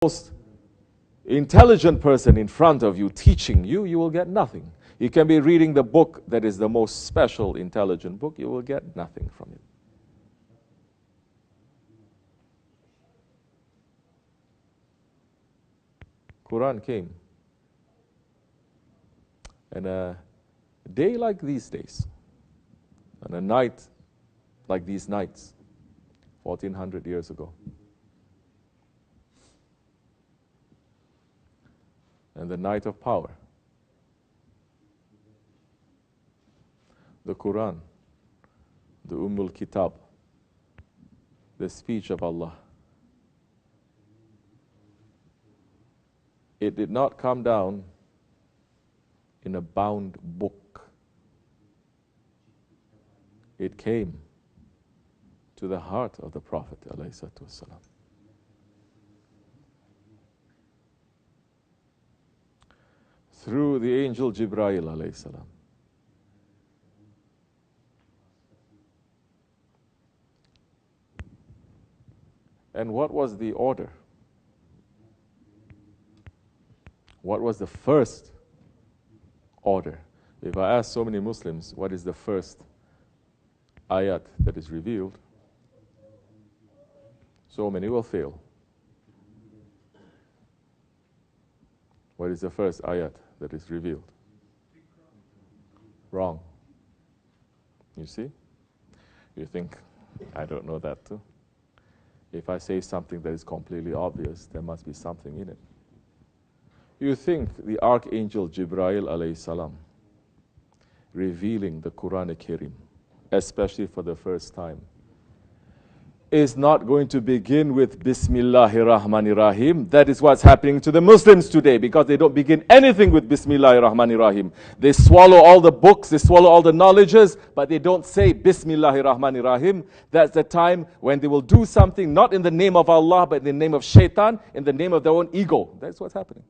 most intelligent person in front of you teaching you, you will get nothing. You can be reading the book that is the most special, intelligent book, you will get nothing from it. Quran came. And a day like these days, and a night like these nights, 1400 years ago. And the night of power. The Quran, the Kitab, the speech of Allah. It did not come down in a bound book. It came to the heart of the Prophet ﷺ. Through the angel Jibreel ﷺ. And what was the order? What was the first order? If I ask so many Muslims, what is the first ayat that is revealed? So many will fail. What is the first ayat that is revealed? Wrong. You see? You think, I don't know that too. If I say something that is completely obvious, there must be something in it. You think the Archangel Jibreel alayhi salam revealing the Quran Kareem, especially for the first time, is not going to begin with Bismillahir Rahmaanir Raheem. That is what's happening to the Muslims today, because they don't begin anything with Bismillahir Rahmaanir Raheem. They swallow all the books, they swallow all the knowledges, but they don't say Bismillahir Rahmaanir Raheem. That's the time when they will do something not in the name of Allah, but in the name of shaitan, in the name of their own ego. That's what's happening.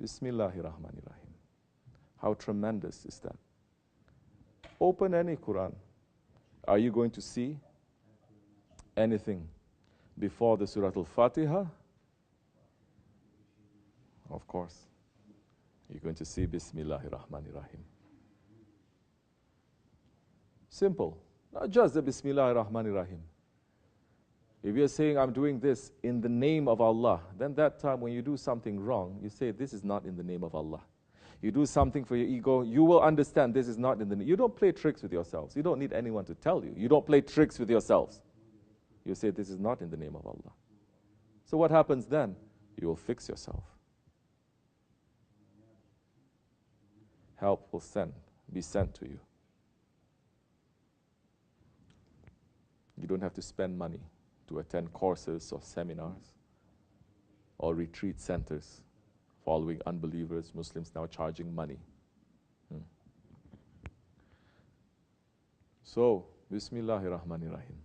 Bismillahir Rahmaanir Raheem. How tremendous is that? Open any Quran. Are you going to see anything before the Surah Al-Fatiha? Of course. You're going to see Bismillahir Rahmaanir Raheem. Simple. Not just the Bismillahir Rahmaanir Raheem. If you're saying, I'm doing this in the name of Allah, then that time when you do something wrong, you say, this is not in the name of Allah. You do something for your ego, you will understand this is not in the name. You don't play tricks with yourselves. You don't need anyone to tell you. You don't play tricks with yourselves. You say, this is not in the name of Allah. So what happens then? You will fix yourself. Help will be sent to you. You don't have to spend money to attend courses or seminars or retreat centers following unbelievers, Muslims now charging money. So, Bismillahir Rahmaanir Raheem.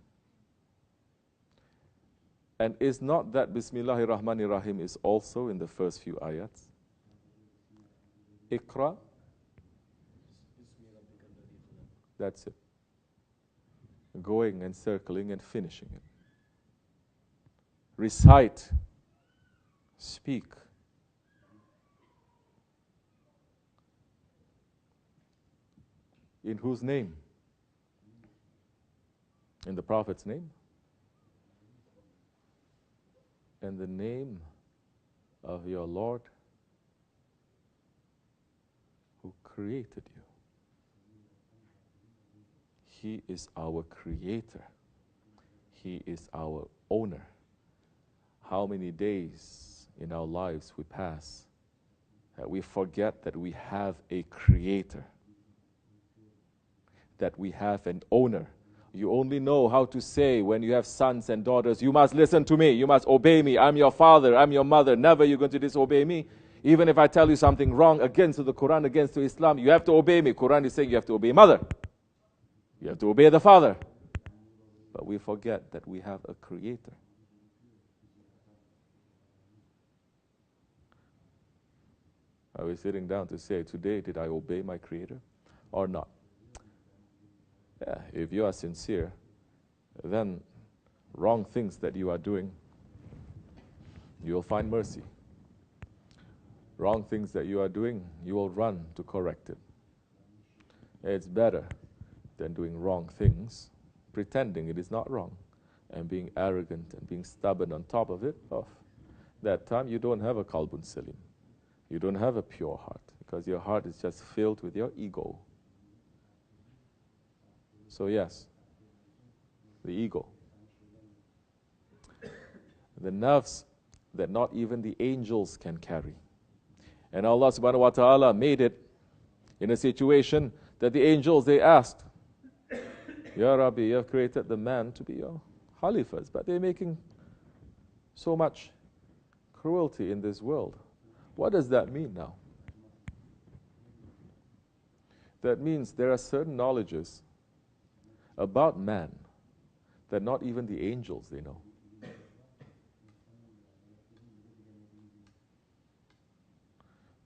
And is not that Bismillahir Rahmaanir Raheem is also in the first few ayats? Iqra. That's it. Going and circling and finishing it. Recite. Speak. In whose name? In the Prophet's name? In the name of your Lord who created you. He is our creator. He is our owner. How many days in our lives we pass that we forget that we have a creator, that we have an owner. You only know how to say when you have sons and daughters, you must listen to me, you must obey me, I'm your father, I'm your mother, never you're going to disobey me. Even if I tell you something wrong against the Quran, against Islam, you have to obey me. Quran is saying you have to obey mother. You have to obey the father. But we forget that we have a creator. Are we sitting down to say, today did I obey my creator or not? Yeah, if you are sincere, then wrong things that you are doing, you will find mercy. Wrong things that you are doing, you will run to correct it. It's better than doing wrong things, pretending it is not wrong, and being arrogant and being stubborn on top of it. That time you don't have a qalbun salim. You don't have a pure heart, because your heart is just filled with your ego. So yes, the ego. The nafs that not even the angels can carry. And Allah subhanahu wa ta'ala made it in a situation that the angels, they asked, Ya Rabbi, you have created the man to be your khalifas, but they're making so much cruelty in this world. What does that mean now? That means there are certain knowledges about man that not even the angels, they know.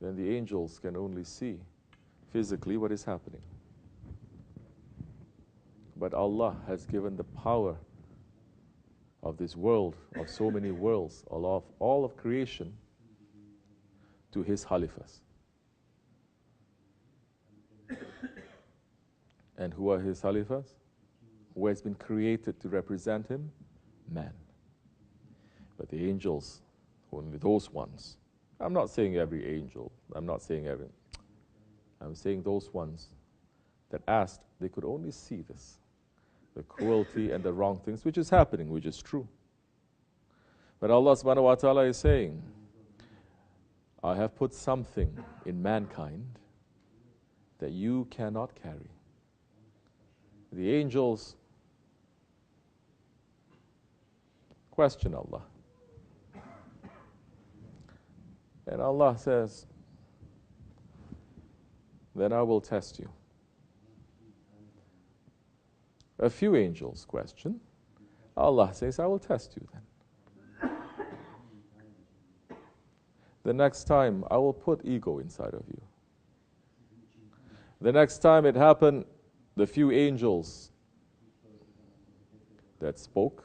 Then the angels can only see physically what is happening. But Allah has given the power of this world, of so many worlds, of all of creation, to His Khalifas. And who are His Khalifas? Who has been created to represent Him? Man. But the angels, only those ones. I'm not saying every angel. I'm saying those ones that asked, they could only see this. The cruelty and the wrong things, which is happening, which is true. But Allah subhanahu wa ta'ala is saying, I have put something in mankind that you cannot carry. The angels question Allah. And Allah says, then I will test you. A few angels question. Allah says, I will test you then. The next time, I will put ego inside of you. The next time it happened, the few angels that spoke,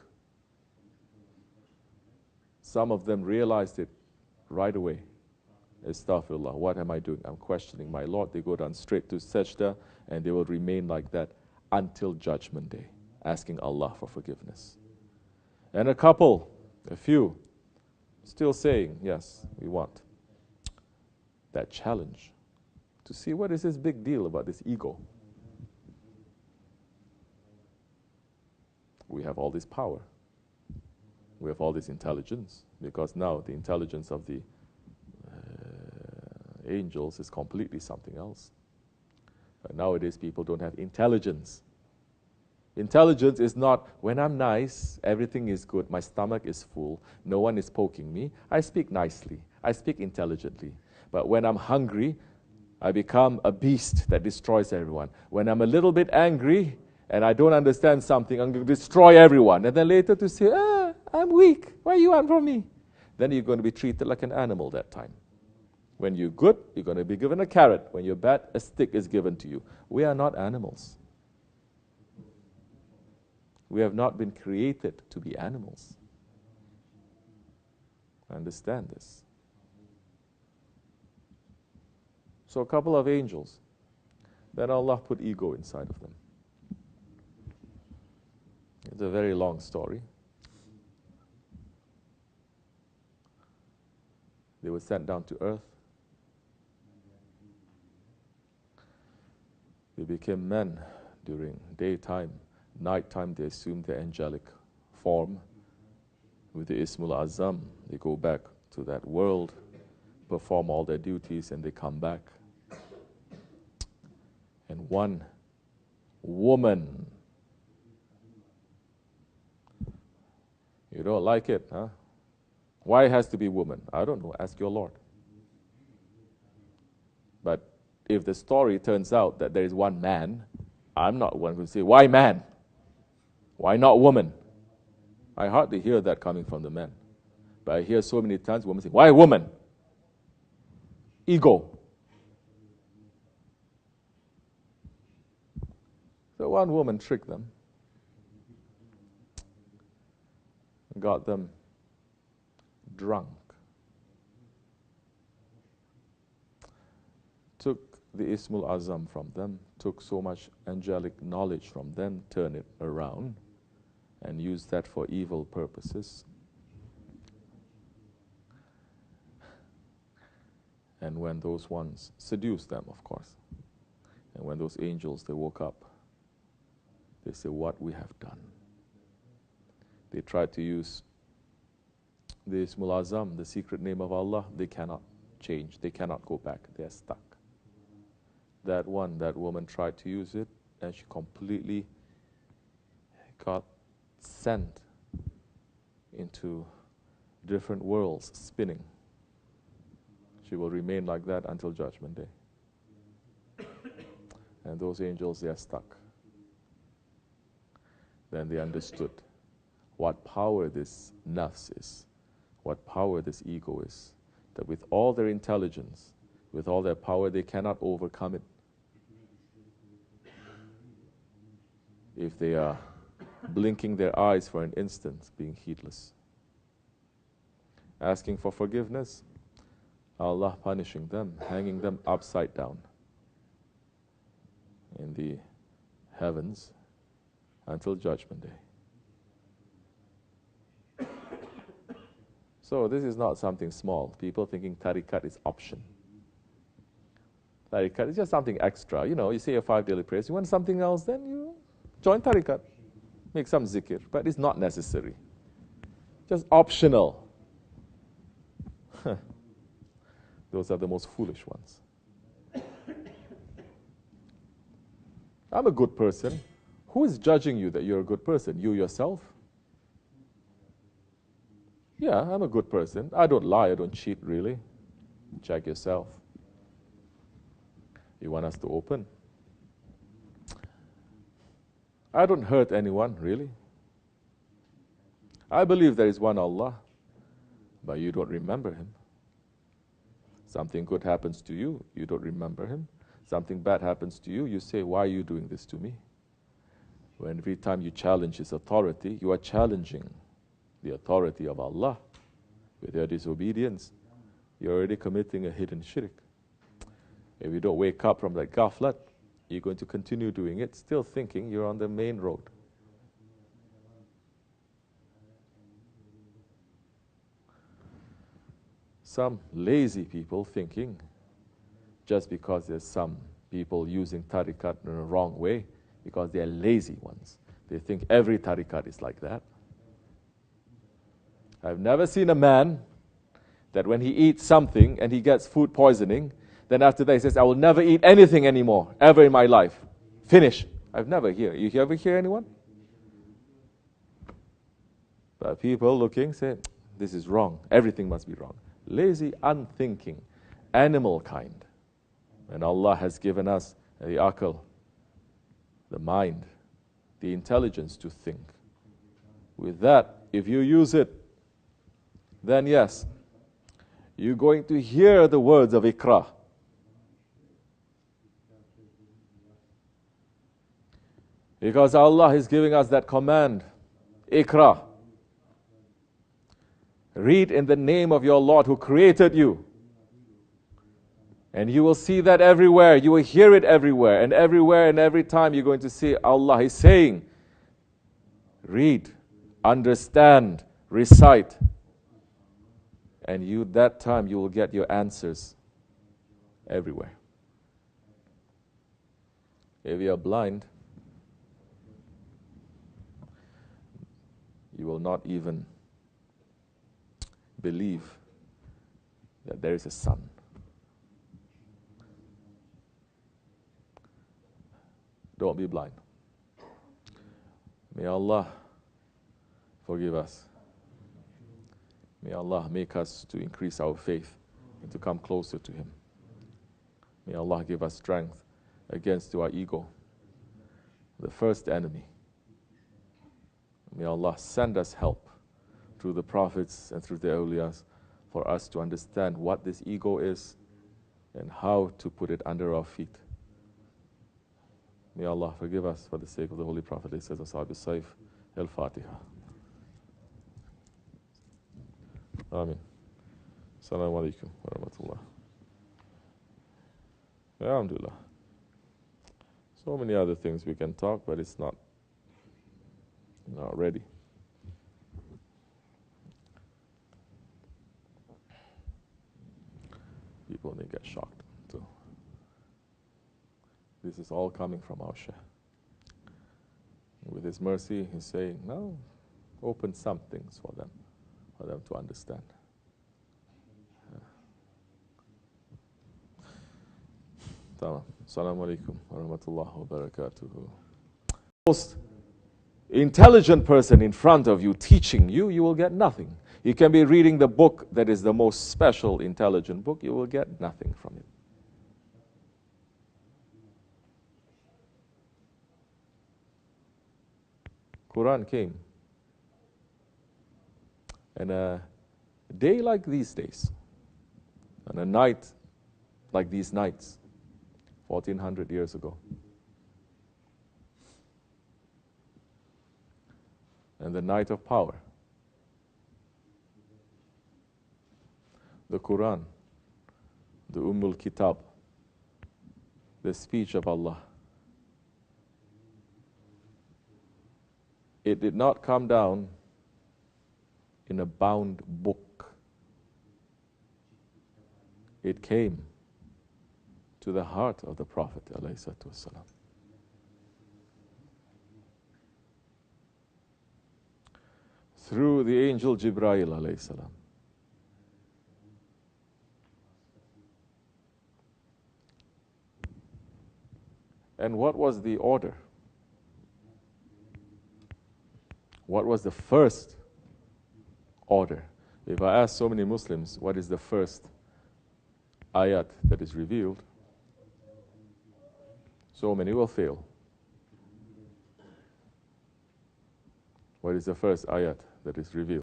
some of them realized it right away. Astaghfirullah, what am I doing? I'm questioning my Lord. They go down straight to sajda, and they will remain like that until Judgment Day, asking Allah for forgiveness. And a few, still saying, yes, we want that challenge to see what is this big deal about this ego. We have all this power. We have all this intelligence, because now the intelligence of the angels is completely something else. But nowadays people don't have intelligence. Intelligence is not, when I'm nice, everything is good, my stomach is full, no one is poking me, I speak nicely, I speak intelligently. But when I'm hungry, I become a beast that destroys everyone. When I'm a little bit angry and I don't understand something, I'm going to destroy everyone. And then later to say, I'm weak, why you want from me? Then you're going to be treated like an animal that time. When you're good, you're going to be given a carrot. When you're bad, a stick is given to you. We are not animals. We have not been created to be animals. Understand this. So a couple of angels, then Allah put ego inside of them. It's a very long story. They were sent down to earth. They became men during daytime. Nighttime, they assumed their angelic form. With the Ismul Azam, they go back to that world, perform all their duties, and they come back. And one woman, you don't like it, huh? Why it has to be woman? I don't know, ask your Lord. But if the story turns out that there is one man, I'm not one who say, why man? Why not woman? I hardly hear that coming from the men. But I hear so many times women say, why woman? Ego. So one woman tricked them. got them drunk, took the Ismul Azam from them, took so much angelic knowledge from them, turned it around, and used that for evil purposes. And when those ones seduced them, of course, and when those angels, they woke up, they say, what we have done. They tried to use the Ismul Azam, the secret name of Allah. They cannot change. They cannot go back. They are stuck. That woman tried to use it, and she completely got sent into different worlds, spinning. She will remain like that until Judgment Day. And those angels, they are stuck. Then they understood what power this nafs is, what power this ego is, that with all their intelligence, with all their power, they cannot overcome it. If they are blinking their eyes for an instant, being heedless. Asking for forgiveness, Allah punishing them, hanging them upside down in the heavens until Judgment Day. So this is not something small. People thinking tariqat is option. Tariqat is just something extra. You know, you say your 5 daily prayers. You want something else, then you join tariqat. Make some zikr. But it's not necessary. Just optional. Those are the most foolish ones. I'm a good person. Who is judging you that you're a good person? You yourself? Yeah, I'm a good person. I don't lie, I don't cheat, really. Check yourself. You want us to open? I don't hurt anyone, really. I believe there is one Allah, but you don't remember Him. Something good happens to you, you don't remember Him. Something bad happens to you, you say, why are you doing this to me? When every time you challenge His authority, you are challenging the authority of Allah. With your disobedience, you're already committing a hidden shirk. If you don't wake up from that ghaflat, you're going to continue doing it, still thinking you're on the main road. Some lazy people thinking, just because there's some people using tariqat in a wrong way, because they're lazy ones. They think every tariqat is like that. I've never seen a man that when he eats something and he gets food poisoning, then after that he says, I will never eat anything anymore, ever in my life. Finish. I've never heard. You ever hear anyone? But people looking say, this is wrong. Everything must be wrong. Lazy, unthinking, animal kind. And Allah has given us the aql, the mind, the intelligence to think. With that, if you use it, then yes, you're going to hear the words of Iqra. Because Allah is giving us that command, Iqra. Read in the name of your Lord who created you. And you will see that everywhere, you will hear it everywhere, and every time you're going to see Allah is saying, read, understand, recite. And you, that time, you will get your answers everywhere. If you are blind, you will not even believe that there is a sun. Don't be blind. May Allah forgive us. May Allah make us to increase our faith and to come closer to Him. May Allah give us strength against our ego, the first enemy. May Allah send us help through the prophets and through the awliyas for us to understand what this ego is and how to put it under our feet. May Allah forgive us for the sake of the Holy Prophet. He says, Ashab al-Sayf, Al-Fatiha. Amin. Assalamu alaikum wa rahmatullah. Alhamdulillah. So many other things we can talk, but it's not ready. People may get shocked too. This is all coming from our Shaykh. With His mercy, He's saying, no, open some things for them to understand. Assalamu alaikum wa rahmatullahi wa barakatuhu. Most intelligent person in front of you teaching you, you will get nothing. You can be reading the book that is the most special, intelligent book, you will get nothing from it. Quran came. And a day like these days, and a night like these nights, 1400 years ago. And the night of power. The Quran, the Kitab, the speech of Allah. It did not come down in a bound book. It came to the heart of the Prophet ﷺ. Through the angel Jibreel ﷺ. And what was the order? What was the first order? If I ask so many Muslims, what is the first ayat that is revealed? So many will fail. What is the first ayat that is revealed?